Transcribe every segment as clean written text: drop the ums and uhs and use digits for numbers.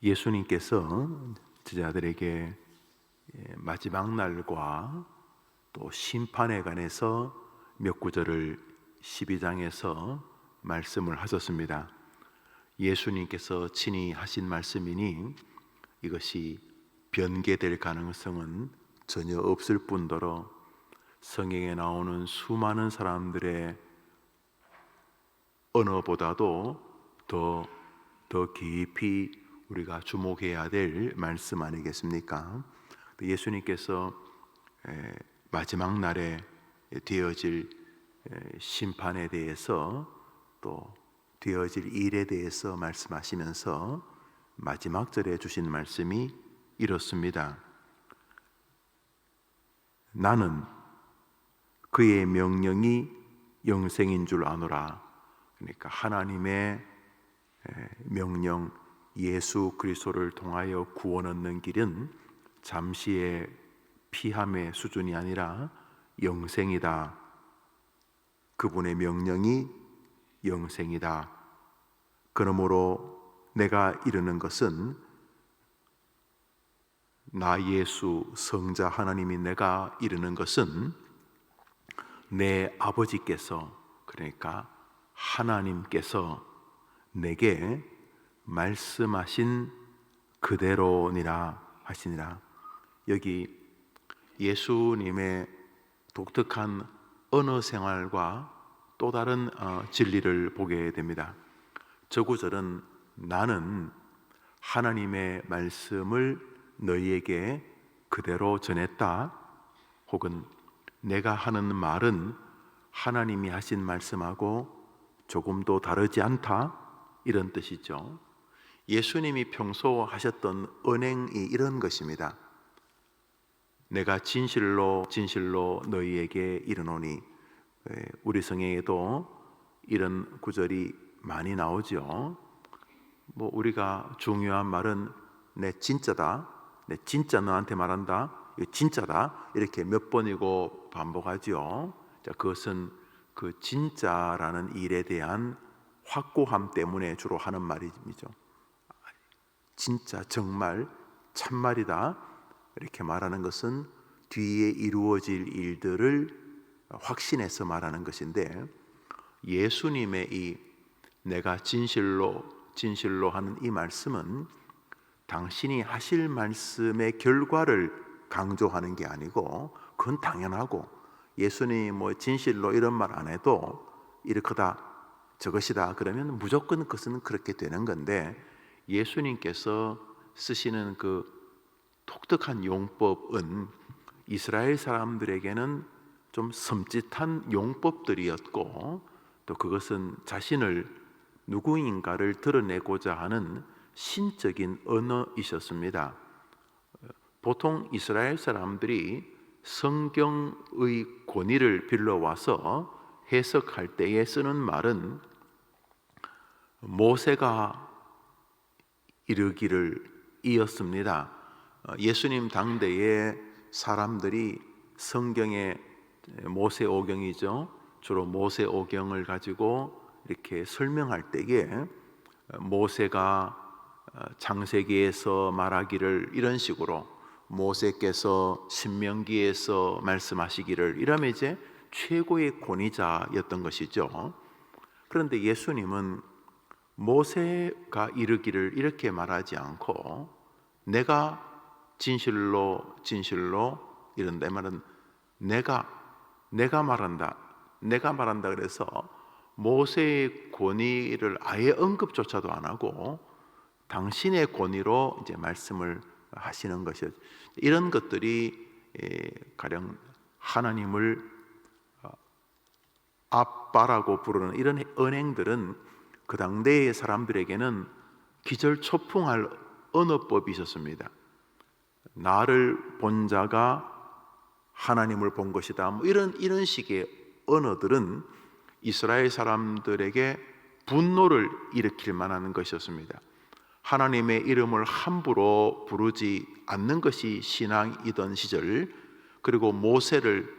예수님께서 제자들에게 마지막 날과 또 심판에 관해서 몇 구절을 12장에서 말씀을 하셨습니다. 예수님께서 친히 하신 말씀이니 이것이 변개될 가능성은 전혀 없을 뿐더러 성경에 나오는 수많은 사람들의 언어보다도 더 깊이 우리가 주목해야 될 말씀 아니겠습니까? 예수님께서 마지막 날에 되어질 심판에 대해서 또 되어질 일에 대해서 말씀하시면서 마지막 절에 주신 말씀이 이렇습니다. 나는 그의 명령이 영생인 줄 아노라. 그러니까 하나님의 명령, 예수 그리스도를 통하여 구원 얻는 길은 잠시의 피함의 수준이 아니라 영생이다. 그분의 명령이 영생이다. 그러므로 내가 이르는 것은 나 예수 성자 하나님이 내가 이르는 것은 내 아버지께서, 그러니까 하나님께서 내게 말씀하신 그대로니라 하시니라. 여기 예수님의 독특한 언어 생활과 또 다른 진리를 보게 됩니다. 저 구절은 나는 하나님의 말씀을 너희에게 그대로 전했다, 혹은 내가 하는 말은 하나님이 하신 말씀하고 조금도 다르지 않다, 이런 뜻이죠. 예수님이 평소 하셨던 언행이 이런 것입니다. 내가 진실로 진실로 너희에게 이르노니. 우리 성경에도 이런 구절이 많이 나오죠. 우리가 중요한 말은 내 진짜다, 내 진짜 너한테 말한다, 이거 진짜다, 이렇게 몇 번이고 반복하죠. 자, 그것은 그 진짜라는 일에 대한 확고함 때문에 주로 하는 말이죠. 진짜, 정말, 참말이다, 이렇게 말하는 것은 뒤에 이루어질 일들을 확신해서 말하는 것인데, 예수님의 이 내가 진실로 진실로 하는 이 말씀은 당신이 하실 말씀의 결과를 강조하는 게 아니고, 그건 당연하고, 예수님이 진실로 이런 말 안 해도 이렇다 저것이다 그러면 무조건 그것은 그렇게 되는 건데, 예수님께서 쓰시는 그 독특한 용법은 이스라엘 사람들에게는 좀 섬찟한 용법들이었고, 또 그것은 자신을 누구인가를 드러내고자 하는 신적인 언어이셨습니다. 보통 이스라엘 사람들이 성경의 권위를 빌려와서 해석할 때에 쓰는 말은 모세가 이르기를 이었습니다. 예수님 당대의 사람들이 성경의 모세오경이죠. 주로 모세오경을 가지고 이렇게 설명할 때에 모세가 창세기에서 말하기를 이런 식으로, 모세께서 신명기에서 말씀하시기를, 이러면 이제 최고의 권위자였던 것이죠. 그런데 예수님은 모세가 이르기를 이렇게 말하지 않고 내가 진실로 진실로 이런데, 말은 내가 말한다, 내가 말한다. 그래서 모세의 권위를 아예 언급조차도 안 하고 당신의 권위로 이제 말씀을 하시는 것이죠. 이런 것들이 가령 하나님을 아빠라고 부르는 이런 언행들은 그 당대의 사람들에게는 기절초풍할 언어법이 있었습니다. 나를 본 자가 하나님을 본 것이다, 이런 식의 언어들은 이스라엘 사람들에게 분노를 일으킬 만한 것이었습니다. 하나님의 이름을 함부로 부르지 않는 것이 신앙이던 시절, 그리고 모세를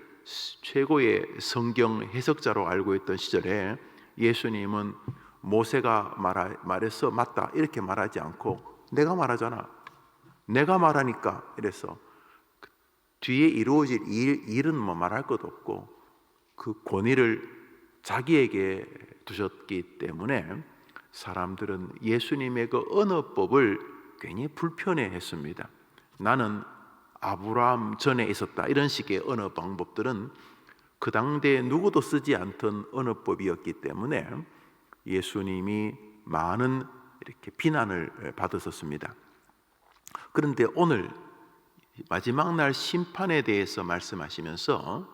최고의 성경 해석자로 알고 있던 시절에 예수님은 모세가 말해서 맞다 이렇게 말하지 않고 내가 말하잖아. 내가 말하니까. 이래서 뒤에 이루어질 일은 뭐 말할 것도 없고 그 권위를 자기에게 두셨기 때문에 사람들은 예수님의 그 언어법을 괜히 불편해했습니다. 나는 아브라함 전에 있었다. 이런 식의 언어 방법들은 그 당대에 누구도 쓰지 않던 언어법이었기 때문에 예수님이 많은 이렇게 비난을 받으셨습니다. 그런데 오늘 마지막 날 심판에 대해서 말씀하시면서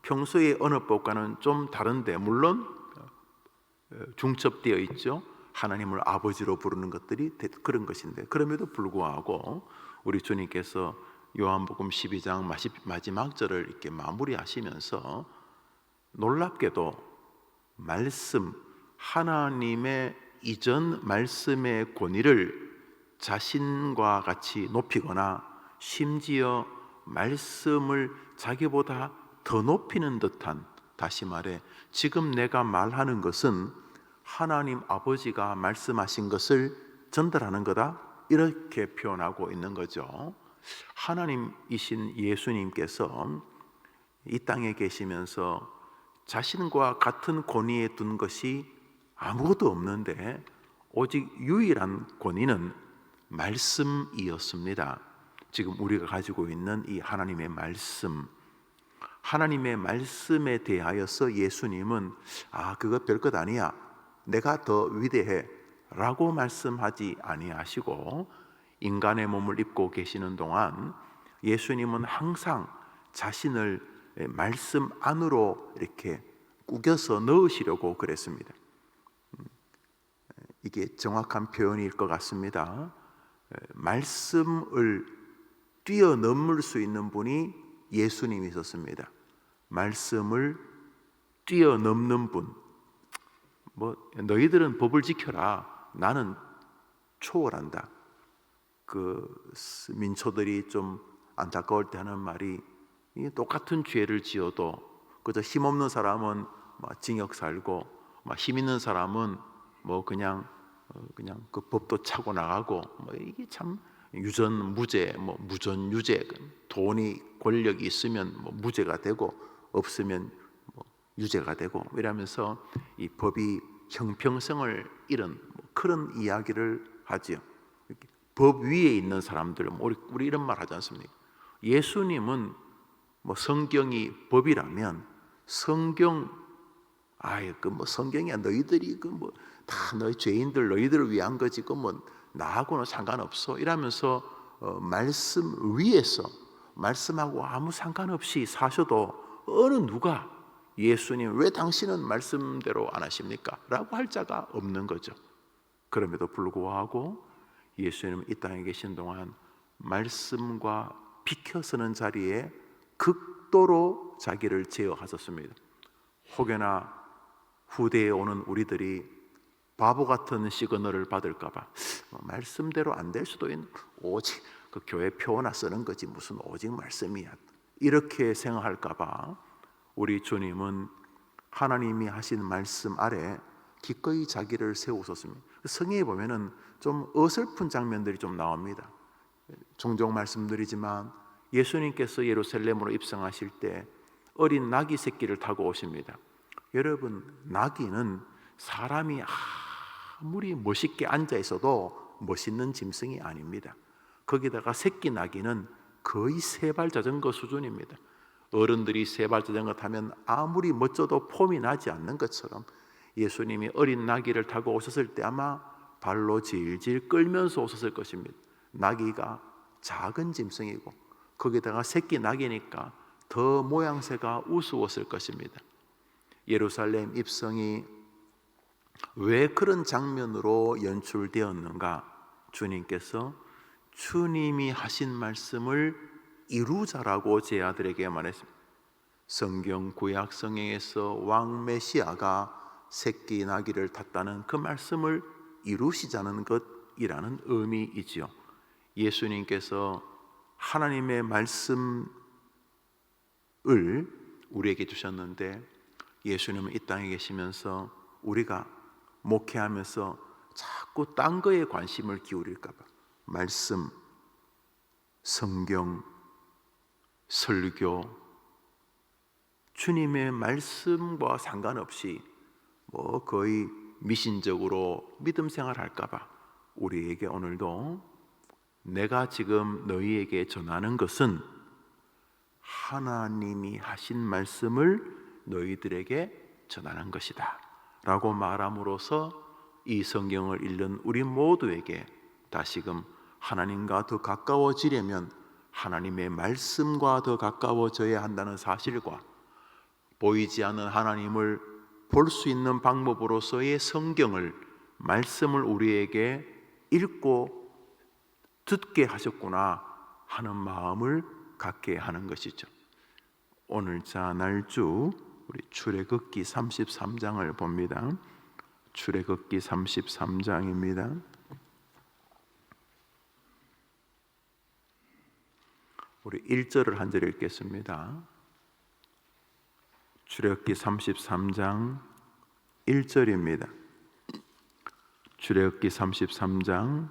평소의 언어법과는 좀 다른데, 물론 중첩되어 있죠. 하나님을 아버지로 부르는 것들이 그런 것인데, 그럼에도 불구하고 우리 주님께서 요한복음 12장 마지막 절을 이렇게 마무리하시면서 놀랍게도 말씀, 하나님의 이전 말씀의 권위를 자신과 같이 높이거나 심지어 말씀을 자기보다 더 높이는 듯한, 다시 말해 지금 내가 말하는 것은 하나님 아버지가 말씀하신 것을 전달하는 거다, 이렇게 표현하고 있는 거죠. 하나님이신 예수님께서 이 땅에 계시면서 자신과 같은 권위에 둔 것이 아무것도 없는데 오직 유일한 권위는 말씀이었습니다. 지금 우리가 가지고 있는 이 하나님의 말씀, 하나님의 말씀에 대하여서 예수님은 그거 별것 아니야, 내가 더 위대해 라고 말씀하지 아니하시고, 인간의 몸을 입고 계시는 동안 예수님은 항상 자신을 말씀 안으로 이렇게 꾸겨서 넣으시려고 그랬습니다. 이게 정확한 표현일 것 같습니다. 말씀을 뛰어넘을 수 있는 분이 예수님이셨습니다. 말씀을 뛰어넘는 분, 너희들은 법을 지켜라, 나는 초월한다. 그 민초들이 좀 안타까울 때 하는 말이, 똑같은 죄를 지어도 그저 힘없는 사람은 징역 살고 힘 있는 사람은 그냥 그 법도 차고 나가고, 이게 참 유전 무죄, 무전 유죄, 돈이 권력이 있으면 무죄가 되고 없으면 유죄가 되고, 이러면서 이 법이 형평성을 잃은 그런 이야기를 하지요. 법 위에 있는 사람들, 우리 이런 말 하지 않습니까? 예수님은 성경이 법이라면 성경, 성경이야, 너희들이 다 너희 죄인들, 너희들을 위한 거지, 나하고는 상관없어 이러면서 말씀 위에서 말씀하고 아무 상관없이 사셔도 어느 누가 예수님 왜 당신은 말씀대로 안 하십니까? 라고 할 자가 없는 거죠. 그럼에도 불구하고 예수님은 이 땅에 계신 동안 말씀과 비켜서는 자리에 극도로 자기를 제어하셨습니다. 혹여나 후대에 오는 우리들이 바보 같은 시그널을 받을까봐 말씀대로 안 될 수도 있는, 오직 그 교회 표어나 쓰는 거지 무슨 오직 말씀이야, 이렇게 생각할까봐 우리 주님은 하나님이 하신 말씀 아래 기꺼이 자기를 세우셨습니다. 성경에 보면은 좀 어설픈 장면들이 좀 나옵니다. 종종 말씀드리지만 예수님께서 예루살렘으로 입성하실 때 어린 나귀 새끼를 타고 오십니다. 여러분, 나귀는 사람이 아무리 멋있게 앉아 있어도 멋있는 짐승이 아닙니다. 거기다가 새끼 나귀는 거의 세발 자전거 수준입니다. 어른들이 세발 자전거 타면 아무리 멋져도 폼이 나지 않는 것처럼 예수님이 어린 나귀를 타고 오셨을 때 아마 발로 질질 끌면서 오셨을 것입니다. 나귀가 작은 짐승이고 거기다가 새끼 나귀니까 더 모양새가 우스웠을 것입니다. 예루살렘 입성이 왜 그런 장면으로 연출되었는가? 주님께서 주님이 하신 말씀을 이루자라고 제 아들에게 말했습니다. 성경 구약 성경에서 왕 메시아가 새끼 나귀를 탔다는 그 말씀을 이루시자는 것이라는 의미이지요. 예수님께서 하나님의 말씀을 우리에게 주셨는데, 예수님은 이 땅에 계시면서 우리가 목회하면서 자꾸 딴 거에 관심을 기울일까 봐, 말씀, 성경, 설교, 주님의 말씀과 상관없이 거의 미신적으로 믿음 생활할까봐 우리에게 오늘도 내가 지금 너희에게 전하는 것은 하나님이 하신 말씀을 너희들에게 전하는 것이다 라고 말함으로써 이 성경을 읽는 우리 모두에게 다시금 하나님과 더 가까워지려면 하나님의 말씀과 더 가까워져야 한다는 사실과 보이지 않는 하나님을 볼 수 있는 방법으로서의 성경을, 말씀을 우리에게 읽고 듣게 하셨구나 하는 마음을 갖게 하는 것이죠. 오늘 자 날주 우리 출애굽기 33장을 봅니다. 출애굽기 33장입니다. 우리 1절을 한 절 읽겠습니다. 출애굽기 33장 1절입니다. 출애굽기 33장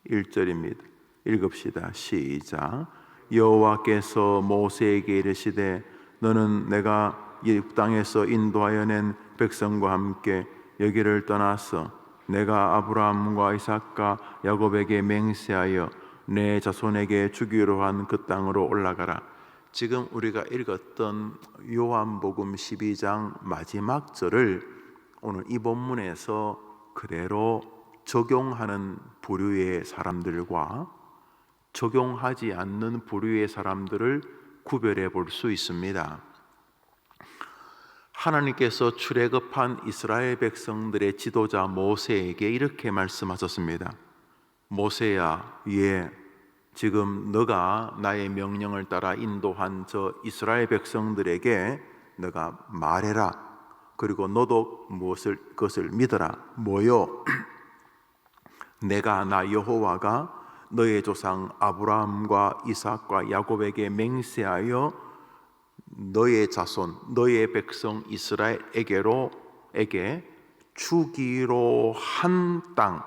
1절입니다. 읽읍시다. 시작. 여호와께서 모세에게 이르시되 너는 내가 이 땅에서 인도하여 낸 백성과 함께 여기를 떠나서 내가 아브라함과 이삭과 야곱에게 맹세하여 내 자손에게 주기로 한 그 땅으로 올라가라. 지금 우리가 읽었던 요한복음 12장 마지막 절을 오늘 이 본문에서 그대로 적용하는 부류의 사람들과 적용하지 않는 부류의 사람들을 구별해 볼 수 있습니다. 하나님께서 출애굽한 이스라엘 백성들의 지도자 모세에게 이렇게 말씀하셨습니다. 모세야, 지금 너가 나의 명령을 따라 인도한 저 이스라엘 백성들에게 너가 말해라. 그리고 너도 그것을 믿어라. 뭐요? 내가 나 여호와가 너의 조상 아브라함과 이삭과 야곱에게 맹세하여 너의 자손, 너의 백성 이스라엘에게 주기로 한 땅,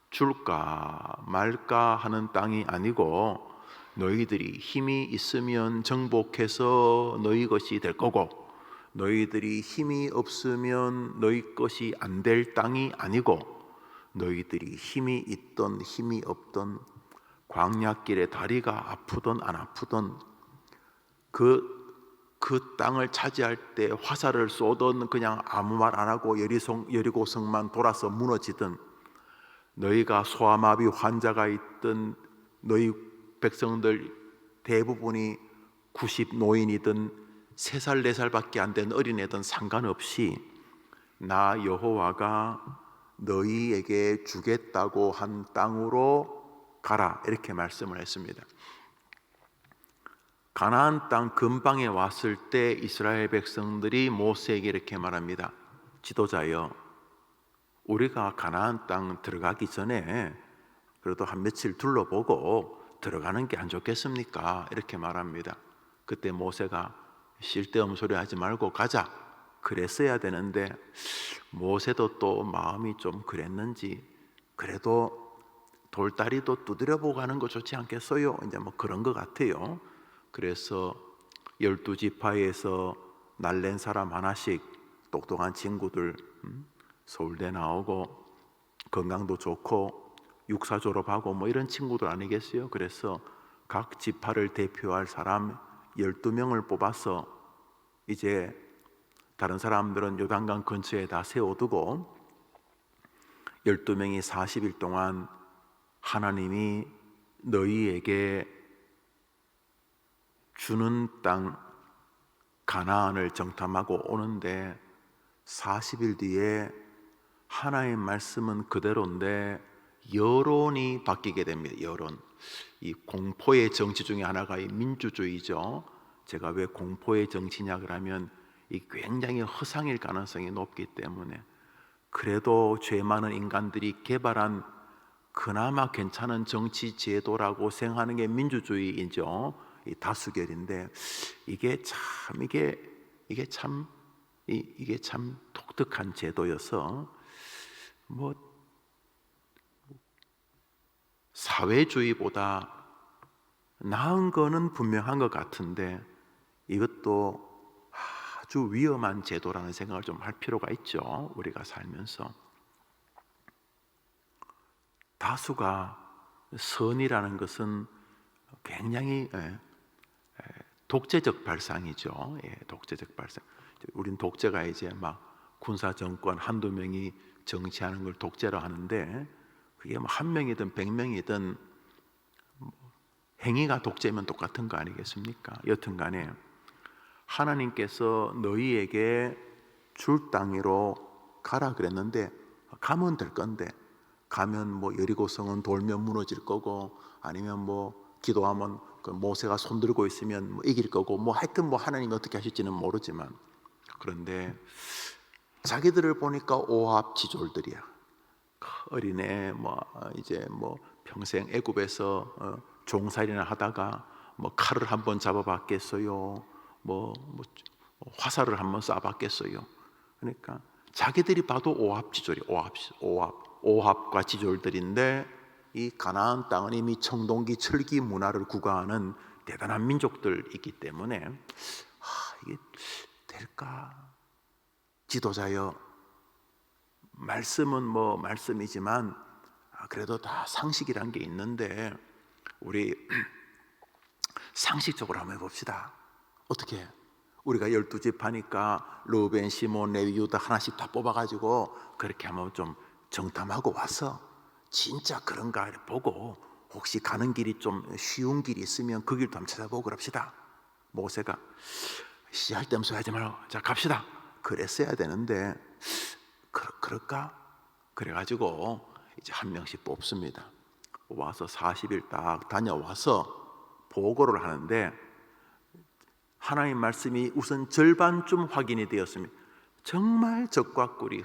줄까 말까 하는 땅이 아니고 너희들이 힘이 있으면 정복해서 너희 것이 될 거고 너희들이 힘이 없으면 너희 것이 안 될 땅이 아니고 너희들이 힘이 있던 힘이 없던 광야길에 다리가 아프던 안 아프던 그 땅을 차지할 때 화살을 쏘던 그냥 아무 말 안 하고 여리고성만 돌아서 무너지던 너희가 소아마비 환자가 있던 너희 백성들 대부분이 90 노인이든 3살 4살밖에 안 된 어린애든 상관없이 나 여호와가 너희에게 주겠다고 한 땅으로 가라 이렇게 말씀을 했습니다. 가나안 땅 근방에 왔을 때 이스라엘 백성들이 모세에게 이렇게 말합니다. 지도자여, 우리가 가나안 땅 들어가기 전에 그래도 한 며칠 둘러보고 들어가는 게 안 좋겠습니까? 이렇게 말합니다. 그때 모세가 쓸데없는 소리 하지 말고 가자 그랬어야 되는데 모세도 또 마음이 좀 그랬는지 그래도 돌다리도 두드려보고 가는 거 좋지 않겠어요? 이제 그런 것 같아요. 그래서 12지파에서 날랜 사람 하나씩 똑똑한 친구들, 서울대 나오고 건강도 좋고 육사 졸업하고 이런 친구들 아니겠어요? 그래서 각 지파를 대표할 사람 12명을 뽑아서 이제 다른 사람들은 요단강 근처에 다 세워두고 12명이 40일 동안 하나님이 너희에게 주는 땅 가나안을 정탐하고 오는데 40일 뒤에 하나의 말씀은 그대로인데 여론이 바뀌게 됩니다. 여론. 이 공포의 정치 중에 하나가 이 민주주의죠. 제가 왜 공포의 정치냐 그러면 이 굉장히 허상일 가능성이 높기 때문에 그래도 죄 많은 인간들이 개발한 그나마 괜찮은 정치 제도라고 생각하는 게 민주주의이죠. 이 다수결인데 이게 참 독특한 제도여서 사회주의보다 나은 거는 분명한 것 같은데 이것도 아주 위험한 제도라는 생각을 좀 할 필요가 있죠. 우리가 살면서 다수가 선이라는 것은 굉장히 독재적 발상이죠. 독재적 발상. 우린 독재가 이제 막 군사 정권 한두 명이 정치하는 걸 독재로 하는데 그게 뭐 한 명이든 100명이든 행위가 독재면 똑같은 거 아니겠습니까? 여튼간에 하나님께서 너희에게 줄 땅으로 가라 그랬는데 가면 될 건데 가면 뭐 여리고성은 돌면 무너질 거고 아니면 뭐 기도하면 그 모세가 손 들고 있으면 뭐 이길 거고 뭐 하여튼 뭐 하나님이 어떻게 하실지는 모르지만 그런데 자기들을 보니까 오합지졸들이야. 어린애 뭐 이제 뭐 평생 애굽에서 종살이나 하다가 뭐 칼을 한번 잡아봤겠어요. 뭐 화살을 한번 쏴봤겠어요. 그러니까 자기들이 봐도 오합지졸이 오합과 지졸들인데 이 가나안 땅은 이미 청동기 철기 문화를 구가하는 대단한 민족들이기 때문에 이게 될까? 지도자여, 말씀은 뭐 말씀이지만 그래도 다 상식이란 게 있는데 우리 상식적으로 한번 해봅시다. 어떻게? 우리가 12집 하니까 르우벤, 시몬, 레위, 유다 하나씩 다 뽑아가지고 그렇게 한번 좀 정탐하고 와서 진짜 그런가 보고 혹시 가는 길이 좀 쉬운 길이 있으면 그 길도 한번 찾아보고 그럽시다. 모세가 시할 때 하지 말고 자 갑시다 그랬어야 되는데 그럴까? 그래가지고 이제 한 명씩 뽑습니다. 와서 40일 딱 다녀와서 보고를 하는데 하나님 말씀이 우선 절반쯤 확인이 되었습니다. 정말 적과 꿀이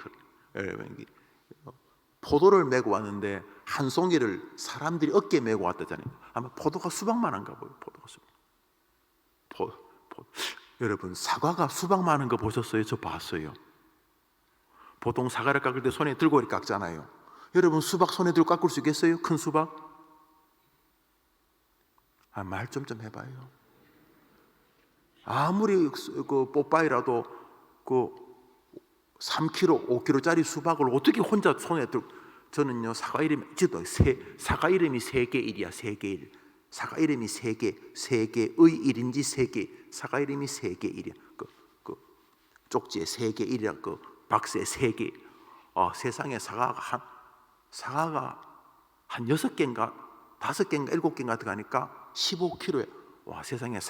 포도를 메고 왔는데 한 송이를 사람들이 어깨에 메고 왔다잖아요. 아마 포도가 수박만한가 봐요. 포도가 수박. 여러분 사과가 수박만한 거 보셨어요? 저 봤어요. 보통 사과를 깎을 때 손에 들고 이렇게 깎잖아요. 여러분 수박 손에 들고 깎을 수 있겠어요? 큰 수박? 말 좀 해봐요. 아무리 그 뽀빠이라도 그 3kg, 5kg짜리 수박을 어떻게 혼자 손에 들고 저는요 사과 이름이 사과 이름이 세계 일이야. 세계 일. 사과 이름이 세계의 일인지 세계 사과 이름이 세계 일이야. 그 쪽지에 세계 일이야. 그 박스에 세계. 세상에 사과가 한 6개인가 5개인가 7개인가 들어가니까 15kg에 와 세상에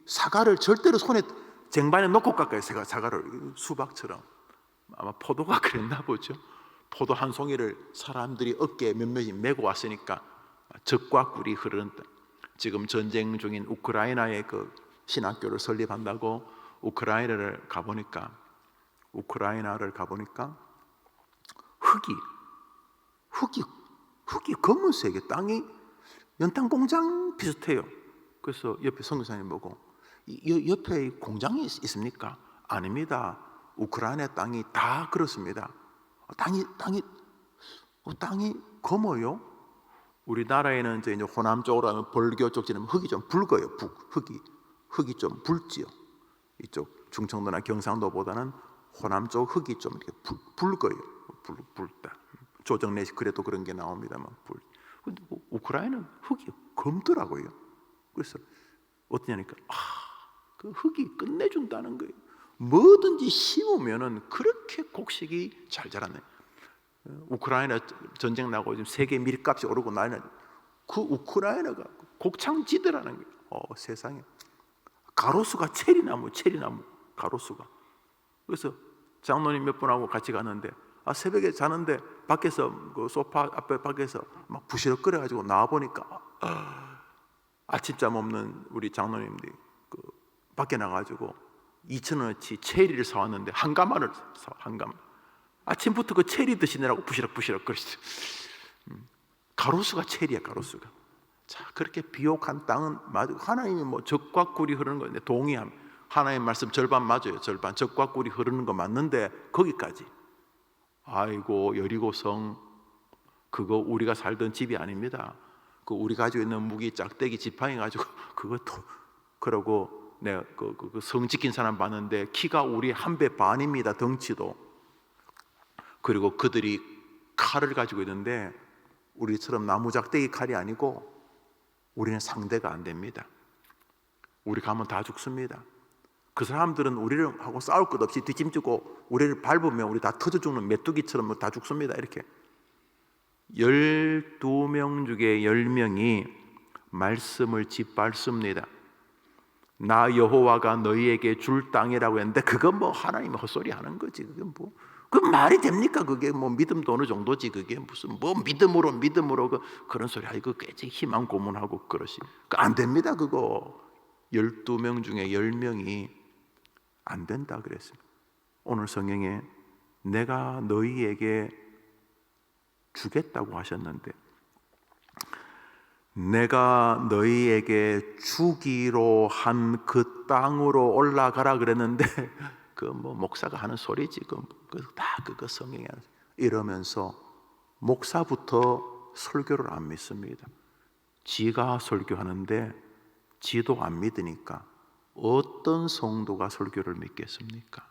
사과를 절대로 손에 쟁반에 놓고 깎아요. 사과를 수박처럼. 아마 포도가 그랬나 보죠. 포도 한 송이를 사람들이 어깨에 몇몇이 메고 왔으니까 적과 꿀이 흐르는 땅. 지금 전쟁 중인 우크라이나의 그 신학교를 설립한다고 우크라이나를 가보니까 흙이 검은색의 땅이 연탄 공장 비슷해요. 그래서 옆에 선교사님 보고 옆에 공장이 있습니까? 아닙니다. 우크라이나 땅이 다 그렇습니다. 땅이 검어요. 우리나라에는 이제 호남 쪽으로 하면 벌교 쪽 지나면 흙이 좀 붉어요. 흙이 좀 붉지요. 이쪽 충청도나 경상도보다는 호남 쪽 흙이 좀 이렇게 붉어요. 붉다. 조정래 그래도 그런 게 나옵니다만 근데 우크라이나는 흙이 검더라고요. 그래서 어떠냐니까 그 흙이 끝내준다는 거예요. 뭐든지 심으면은 그렇게 곡식이 잘 자라네. 우크라이나 전쟁 나고 지금 세계 밀값이 오르고 나는 그 우크라이나가 곡창지대라는 거예요. 세상에 가로수가 체리나무 가로수가. 그래서 장로님 몇 분하고 같이 갔는데 새벽에 자는데 밖에서 그 소파 앞에 밖에서 막 부시럭거려가지고 나와 보니까 아침잠 없는 우리 장로님들이 그 밖에 나가지고 2,000원어치 체리를 사왔는데 한 가마를 아침부터 그 체리 드시느라고 부시럭부시럭 거리죠. 가로수가 체리야. 가로수가. 자 그렇게 비옥한 땅은 맞아. 하나님이 뭐 적과 꿀이 흐르는 건데 동의함. 하나님 말씀 절반 맞아요. 절반 적과 꿀이 흐르는 거 맞는데 거기까지. 아이고 여리고성 그거 우리가 살던 집이 아닙니다. 그 우리 가지고 있는 무기 짝대기 지팡이 가지고 그것도, 그러고 내가 성 지킨 사람 봤는데 키가 우리 한 배 반입니다. 덩치도. 그리고 그들이 칼을 가지고 있는데 우리처럼 나무 작대기 칼이 아니고 우리는 상대가 안 됩니다. 우리 가면 다 죽습니다. 그 사람들은 우리를 하고 싸울 것 없이 뒷짐지고 우리를 밟으면 우리 다 터져 죽는 메뚜기처럼 다 죽습니다. 이렇게 12명 중에 10명이 말씀을 짓밟습니다. 나 여호와가 너희에게 줄 땅이라고 했는데 그건 뭐 하나님 헛소리 하는 거지. 그게 뭐 그 말이 됩니까? 그게 뭐 믿음도 어느 정도지. 그게 무슨 뭐 믿음으로 그런 소리 하고 깨지 희망 고문하고 그러시. 안 됩니다. 그거 12명 중에 10명이 안 된다 그랬습니다. 오늘 성경에 내가 너희에게 주겠다고 하셨는데 내가 너희에게 주기로 한 그 땅으로 올라가라 그랬는데 그 뭐 목사가 하는 소리지. 다 그거 성경에 이러면서 목사부터 설교를 안 믿습니다. 지가 설교하는데 지도 안 믿으니까 어떤 성도가 설교를 믿겠습니까?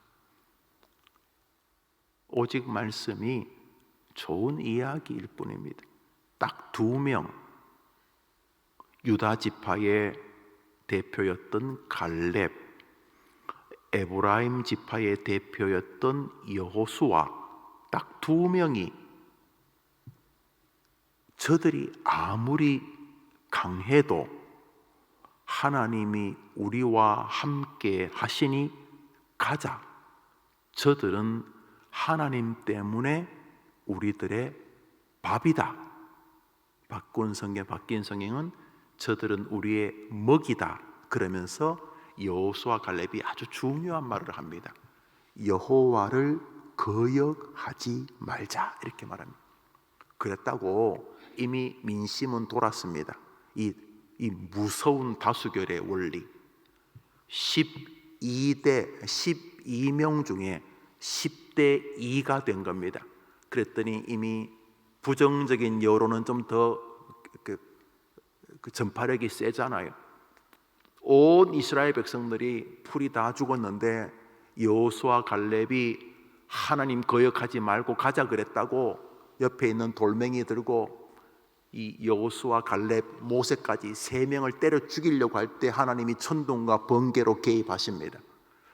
오직 말씀이 좋은 이야기일 뿐입니다. 딱 2명, 유다 지파의 대표였던 갈렙, 에브라임 지파의 대표였던 여호수아, 딱 2명이 저들이 아무리 강해도 하나님이 우리와 함께 하시니 가자. 저들은 하나님 때문에 우리들의 밥이다. 바뀐 성경은 저들은 우리의 먹이다. 그러면서 여호수아 갈렙이 아주 중요한 말을 합니다. 여호와를 거역하지 말자. 이렇게 말합니다. 그랬다고 이미 민심은 돌았습니다. 이 무서운 다수결의 원리. 12명 중에 10대 2가 된 겁니다. 그랬더니 이미 부정적인 여론은 좀 더 전파력이 세잖아요. 온 이스라엘 백성들이 풀이 다 죽었는데 여호수아 갈렙이 하나님 거역하지 말고 가자 그랬다고 옆에 있는 돌멩이 들고 이 여호수아 갈렙 모세까지 3명을 때려 죽이려고 할 때 하나님이 천둥과 번개로 개입하십니다.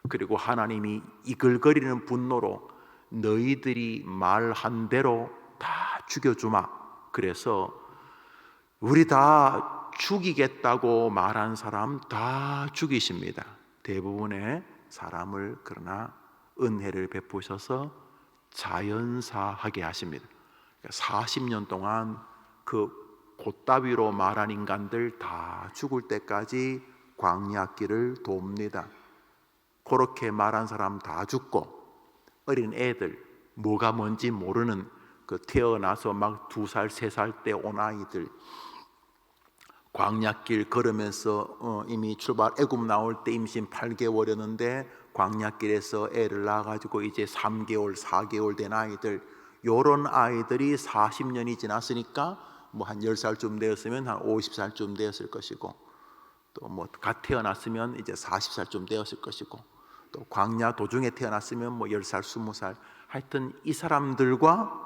그리고 하나님이 이글거리는 분노로 너희들이 말한 대로 다 죽여주마. 그래서 우리 다 죽이겠다고 말한 사람 다 죽이십니다. 대부분의 사람을. 그러나 은혜를 베푸셔서 자연사하게 하십니다. 40년 동안 그 곶다위로 말한 인간들 다 죽을 때까지 광야길을 돕니다. 그렇게 말한 사람 다 죽고 어린 애들, 뭐가 뭔지 모르는 그 태어나서 막 2살, 3살 때 온 아이들, 광야길 걸으면서 이미 애굽 나올 때 임신 8개월이었는데 광야길에서 애를 낳아가지고 이제 3개월, 4개월 된 아이들, 요런 아이들이 40년이 지났으니까 뭐 한 10살쯤 되었으면 한 50살쯤 되었을 것이고, 또 뭐 갓 태어났으면 이제 40살쯤 되었을 것이고, 또 광야 도중에 태어났으면 뭐 10살, 20살, 하여튼 이 사람들과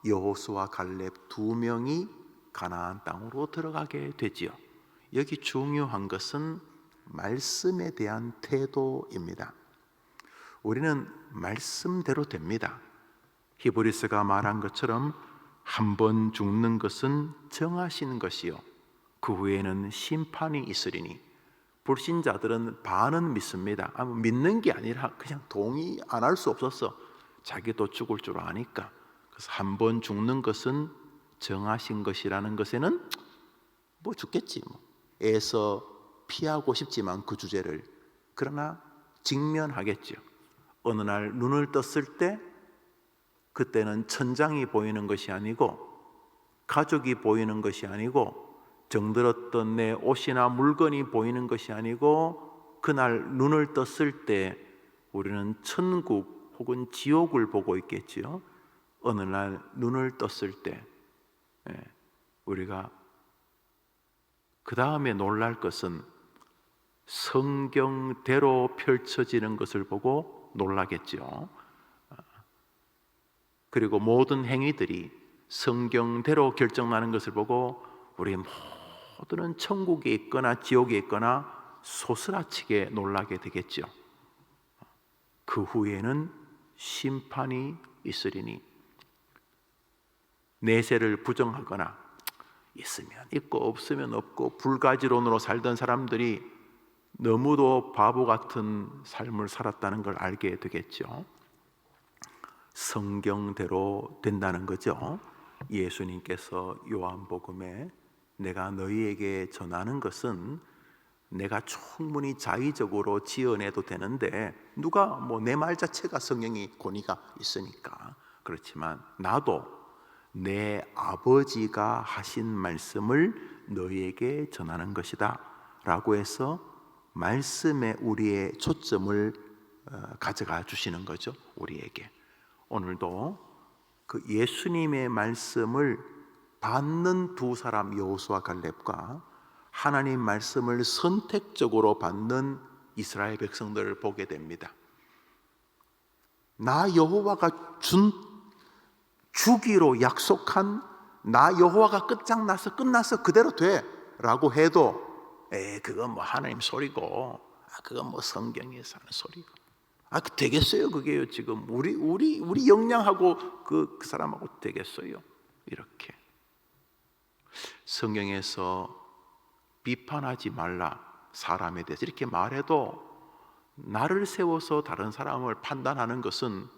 여호수아 갈렙 2명이 가나안 땅으로 들어가게 되지요. 여기 중요한 것은 말씀에 대한 태도입니다. 우리는 말씀대로 됩니다. 히브리서가 말한 것처럼 한 번 죽는 것은 정하신 것이요 그 후에는 심판이 있으리니, 불신자들은 반은 믿습니다. 믿는 게 아니라 그냥 동의 안 할 수 없었어. 자기도 죽을 줄 아니까. 그래서 한 번 죽는 것은 정하신 것이라는 것에는 뭐 죽겠지 뭐 애서 피하고 싶지만 그 주제를, 그러나 직면하겠죠. 어느 날 눈을 떴을 때 그때는 천장이 보이는 것이 아니고 가족이 보이는 것이 아니고 정들었던 내 옷이나 물건이 보이는 것이 아니고 그날 눈을 떴을 때 우리는 천국 혹은 지옥을 보고 있겠지요. 어느 날 눈을 떴을 때 우리가 그 다음에 놀랄 것은 성경대로 펼쳐지는 것을 보고 놀라겠죠. 그리고 모든 행위들이 성경대로 결정나는 것을 보고 우리 모두는 천국에 있거나 지옥에 있거나 소스라치게 놀라게 되겠죠. 그 후에는 심판이 있으리니 내세를 부정하거나 있으면 있고 없으면 없고 불가지론으로 살던 사람들이 너무도 바보 같은 삶을 살았다는 걸 알게 되겠죠. 성경대로 된다는 거죠. 예수님께서 요한복음에 내가 너희에게 전하는 것은 내가 충분히 자의적으로 지어내도 되는데 누가 내 말 자체가 성경이 권위가 있으니까 그렇지만 나도 내 아버지가 하신 말씀을 너희에게 전하는 것이다 라고 해서 말씀에 우리의 초점을 가져가 주시는 거죠. 우리에게 오늘도 그 예수님의 말씀을 받는 두 사람 여호수아 갈렙과 하나님 말씀을 선택적으로 받는 이스라엘 백성들을 보게 됩니다. 나 여호와가 주기로 약속한 나 여호와가 끝나서 그대로 돼 라고 해도 그건 하나님 소리고 그건 성경에서 하는 소리고 되겠어요 그게요. 지금 우리 역량하고 그 사람하고 되겠어요. 이렇게 성경에서 비판하지 말라 사람에 대해서 이렇게 말해도 나를 세워서 다른 사람을 판단하는 것은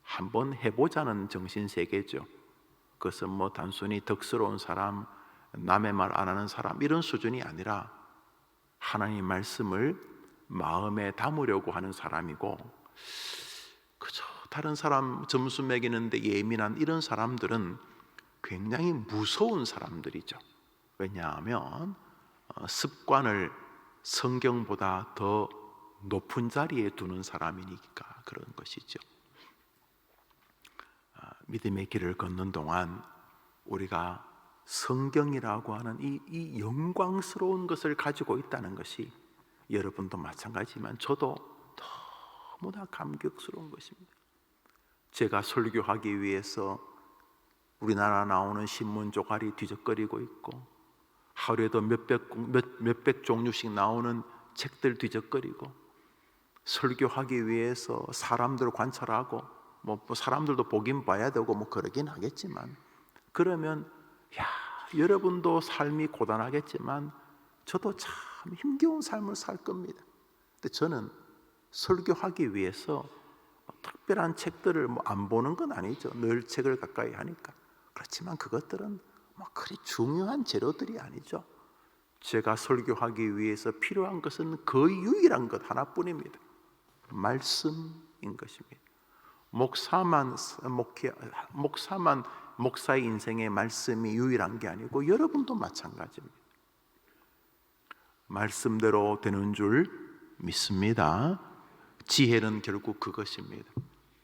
한번 해보자는 정신세계죠. 그것은 단순히 덕스러운 사람, 남의 말 안 하는 사람 이런 수준이 아니라 하나님 말씀을 마음에 담으려고 하는 사람이고 그저 다른 사람 점수 매기는데 예민한 이런 사람들은 굉장히 무서운 사람들이죠. 왜냐하면 습관을 성경보다 더 높은 자리에 두는 사람이니까 그런 것이죠. 믿음의 길을 걷는 동안 우리가 성경이라고 하는 이 영광스러운 것을 가지고 있다는 것이 여러분도 마찬가지지만 저도 너무나 감격스러운 것입니다. 제가 설교하기 위해서 우리나라 나오는 신문 조각이 뒤적거리고 있고 하루에도 몇백 종류씩 나오는 책들 뒤적거리고 설교하기 위해서 사람들 관찰하고 사람들도 보긴 봐야 되고 그러긴 하겠지만 그러면 여러분도 삶이 고단하겠지만 저도 참 힘겨운 삶을 살 겁니다. 근데 저는 설교하기 위해서 특별한 책들을 안 보는 건 아니죠. 늘 책을 가까이 하니까. 그렇지만 그것들은 그리 중요한 재료들이 아니죠. 제가 설교하기 위해서 필요한 것은 거의 유일한 것 하나뿐입니다. 말씀인 것입니다. 목사의 인생의 말씀이 유일한 게 아니고 여러분도 마찬가지입니다. 말씀대로 되는 줄 믿습니다. 지혜는 결국 그것입니다.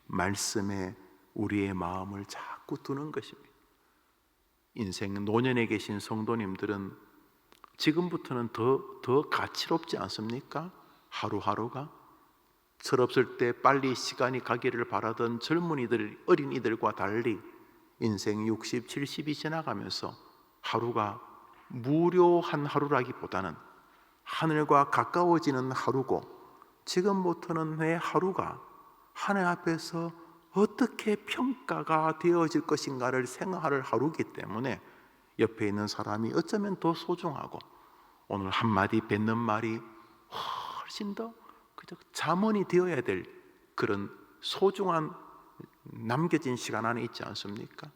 말씀에 우리의 마음을 자꾸 두는 것입니다. 인생 노년에 계신 성도님들은 지금부터는 더 가치롭지 않습니까? 하루하루가 철없을 때 빨리 시간이 가기를 바라던 젊은이들, 어린이들과 달리 인생 60, 70이 지나가면서 하루가 무료한 하루라기보다는 하늘과 가까워지는 하루고 지금부터는 내 하루가 하늘 앞에서 어떻게 평가가 되어질 것인가를 생각할 하루이기 때문에 옆에 있는 사람이 어쩌면 더 소중하고 오늘 한마디 뱉는 말이 훨씬 더 자문이 되어야 될 그런 소중한 남겨진 시간 안에 있지 않습니까?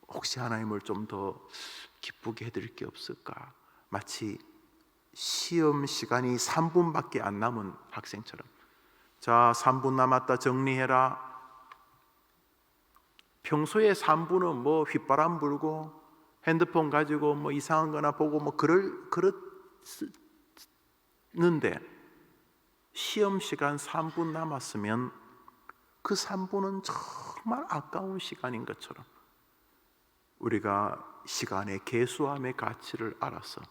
혹시 하나님을 좀 더 기쁘게 해드릴 게 없을까? 마치 시험 시간이 3분밖에 안 남은 학생처럼 자 3분 남았다 정리해라. 평소에 3분은 휘바람 불고 핸드폰 가지고 이상한 거나 보고 그랬는데 시험 시간 3분 남았으면 그 3분은 정말 아까운 시간인 것처럼 우리가 시간의 계수함의 가치를 알아서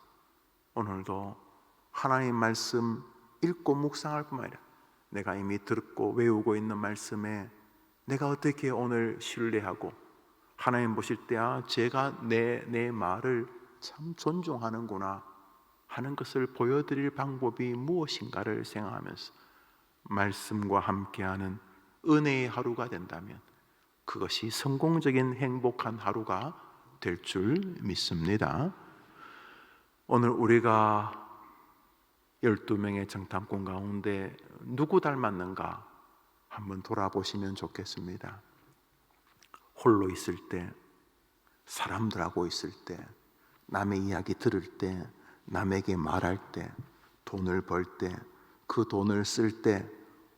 오늘도 하나님 말씀 읽고 묵상할 뿐만 아니라 내가 이미 듣고 외우고 있는 말씀에 내가 어떻게 오늘 신뢰하고 하나님 보실 때 제가 내 말을 참 존중하는구나 하는 것을 보여드릴 방법이 무엇인가를 생각하면서 말씀과 함께하는 은혜의 하루가 된다면 그것이 성공적인 행복한 하루가 될 줄 믿습니다. 오늘 우리가 12명의 정탐꾼 가운데 누구 닮았는가 한번 돌아보시면 좋겠습니다. 홀로 있을 때, 사람들하고 있을 때, 남의 이야기 들을 때, 남에게 말할 때, 돈을 벌 때, 그 돈을 쓸 때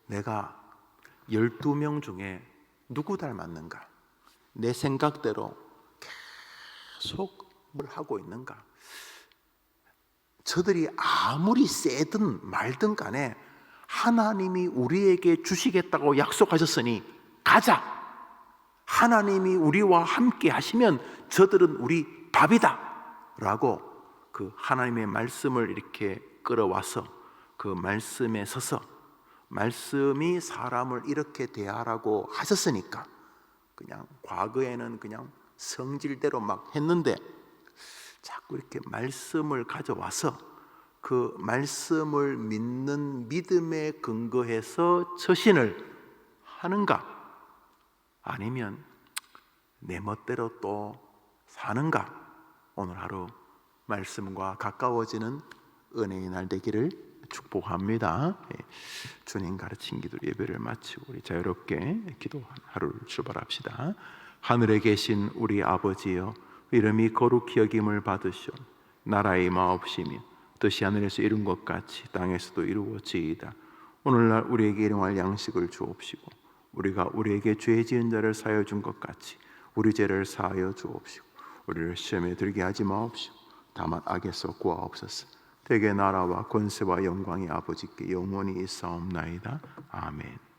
내가 12명 중에 누구 닮았는가? 내 생각대로 계속 뭘 하고 있는가? 저들이 아무리 세든 말든 간에 하나님이 우리에게 주시겠다고 약속하셨으니 가자! 하나님이 우리와 함께 하시면 저들은 우리 밥이다! 라고 그 하나님의 말씀을 이렇게 끌어와서 그 말씀에 서서 말씀이 사람을 이렇게 대하라고 하셨으니까 그냥 과거에는 그냥 성질대로 막 했는데 자꾸 이렇게 말씀을 가져와서 그 말씀을 믿는 믿음에 근거해서 처신을 하는가? 아니면 내 멋대로 또 사는가? 오늘 하루 말씀과 가까워지는 은혜의 날 되기를 축복합니다. 주님 가르친 기도 예배를 마치고 우리 자유롭게 기도 하루를 출발합시다. 하늘에 계신 우리 아버지여, 이름이 거룩히 여김을 받으시오. 나라의 마옵시며 뜻이 하늘에서 이룬 것 같이 땅에서도 이루어지이다. 오늘날 우리에게 일용할 양식을 주옵시고 우리가 우리에게 죄 지은 자를 사하여 준 것 같이 우리 죄를 사하여 주옵시고 우리를 시험에 들게 하지 마옵시고 다만 악에서 구하옵소서. 대개 나라와 권세와 영광이 아버지께 영원히 있사옵나이다. 아멘.